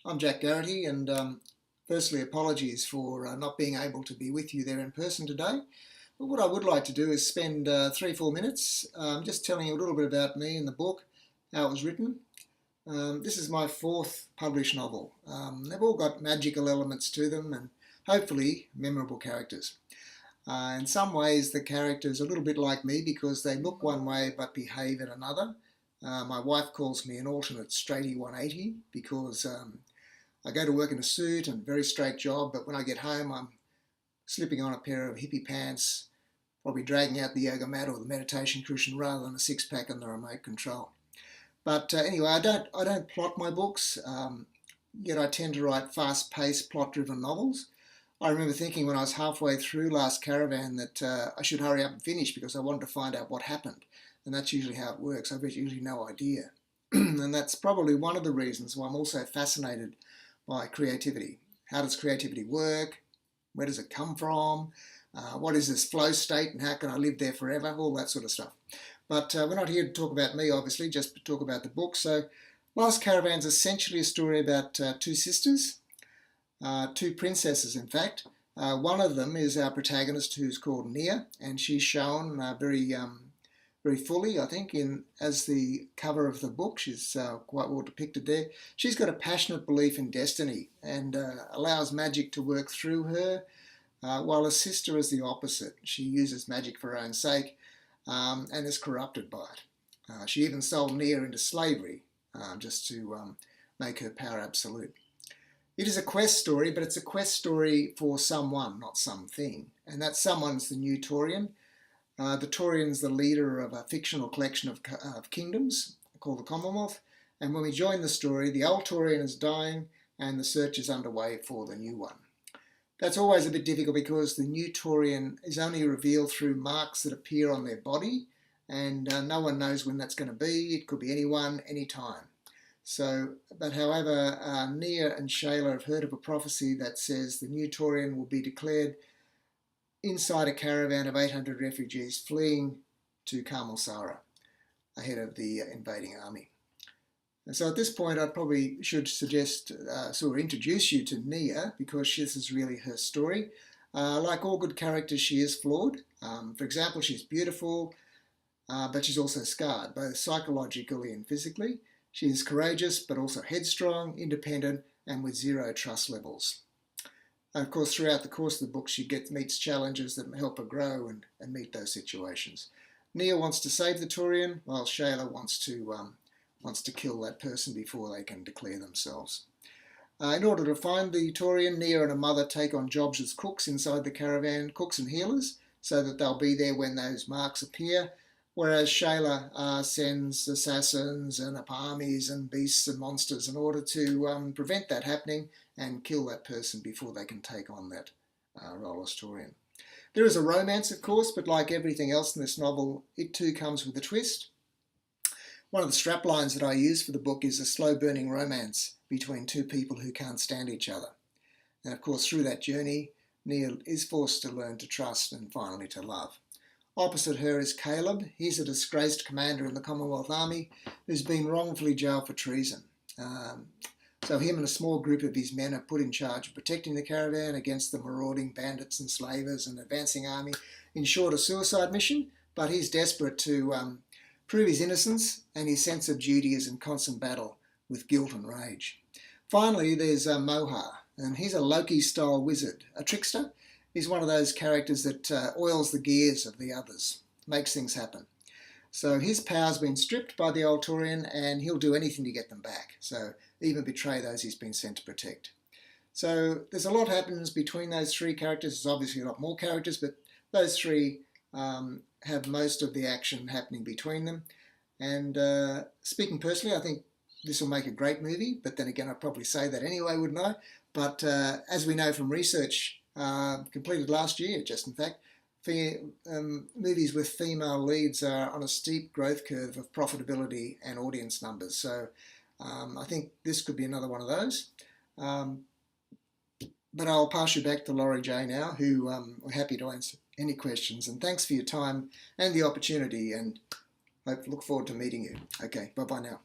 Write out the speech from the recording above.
I'm Jack Garrity, and firstly, apologies for not being able to be with you there in person today. But what I would like to do is spend 3 or 4 minutes just telling you a little bit about me and the book, how it was written. This is my fourth published novel. They've all got magical elements to them and hopefully memorable characters. In some ways, the characters are a little bit like me because they look one way but behave in another. My wife calls me an alternate straighty 180 because I go to work in a suit and very straight job, but when I get home, I'm slipping on a pair of hippie pants, probably dragging out the yoga mat or the meditation cushion rather than a six-pack and the remote control. But anyway, I don't plot my books, yet I tend to write fast-paced, plot-driven novels. I remember thinking when I was halfway through Last Caravan that I should hurry up and finish because I wanted to find out what happened. And that's usually how it works. I've usually no idea. And that's probably one of the reasons why I'm also fascinated by creativity. How does creativity work? Where does it come from? What is this flow state and how can I live there forever? All that sort of stuff. But we're not here to talk about me, obviously, just to talk about the book. So Last Caravan is essentially a story about two sisters, two princesses, in fact. One of them is our protagonist, who's called Nia, and she's shown very fully, I think, in as the cover of the book. She's quite well depicted there. She's got a passionate belief in destiny and allows magic to work through her, while her sister is the opposite. She uses magic for her own sake and is corrupted by it. She even sold Nia into slavery just to make her power absolute. It is a quest story, but it's a quest story for someone, not something. And that someone's the new Taurian. The Taurian's the leader of a fictional collection of kingdoms called the Commonwealth. And when we join the story, the old Taurian is dying and the search is underway for the new one. That's always a bit difficult because the new Taurian is only revealed through marks that appear on their body, and no one knows when that's going to be. It could be anyone, anytime. So, but however, Nia and Shayla have heard of a prophecy that says the new Taurian will be declared inside a caravan of 800 refugees fleeing to Carmel Sara ahead of the invading army. And so at this point, I probably should suggest, sort of introduce you to Nia because this is really her story. Like all good characters, she is flawed. For example, she's beautiful, but she's also scarred, both psychologically and physically. She is courageous, but also headstrong, independent, and with zero trust levels. And of course, throughout the course of the book, she meets challenges that help her grow and meet those situations. Nia wants to save the Taurian, while Shayla wants to kill that person before they can declare themselves. In order to find the Taurian, Nia and her mother take on jobs as cooks inside the caravan, cooks and healers, so that they'll be there when those marks appear. Whereas Shayla sends assassins and armies and beasts and monsters in order to prevent that happening and kill that person before they can take on that role as Taurian. There is a romance, of course, but like everything else in this novel, it too comes with a twist. One of the straplines that I use for the book is a slow-burning romance between two people who can't stand each other. And of course, through that journey, Nia is forced to learn to trust and finally to love. Opposite her is Caleb. He's a disgraced commander in the Commonwealth Army who's been wrongfully jailed for treason. So him and a small group of his men are put in charge of protecting the caravan against the marauding bandits and slavers and advancing army. In short, a suicide mission, but he's desperate to prove his innocence, and his sense of duty is in constant battle with guilt and rage. Finally, there's Mohar, and he's a Loki-style wizard, a trickster. He's one of those characters that oils the gears of the others, makes things happen. So his power's been stripped by the old Taurian, and he'll do anything to get them back. So even betray those he's been sent to protect. So there's a lot happens between those three characters. There's obviously a lot more characters, but those three have most of the action happening between them. And speaking personally, I think this will make a great movie, but then again, I'd probably say that anyway, wouldn't I? But as we know from research completed last year, just in fact, movies with female leads are on a steep growth curve of profitability and audience numbers. So I think this could be another one of those. But I'll pass you back to Laurie J now, who are happy to answer any questions. And thanks for your time and the opportunity, and I look forward to meeting you. Okay, bye-bye now.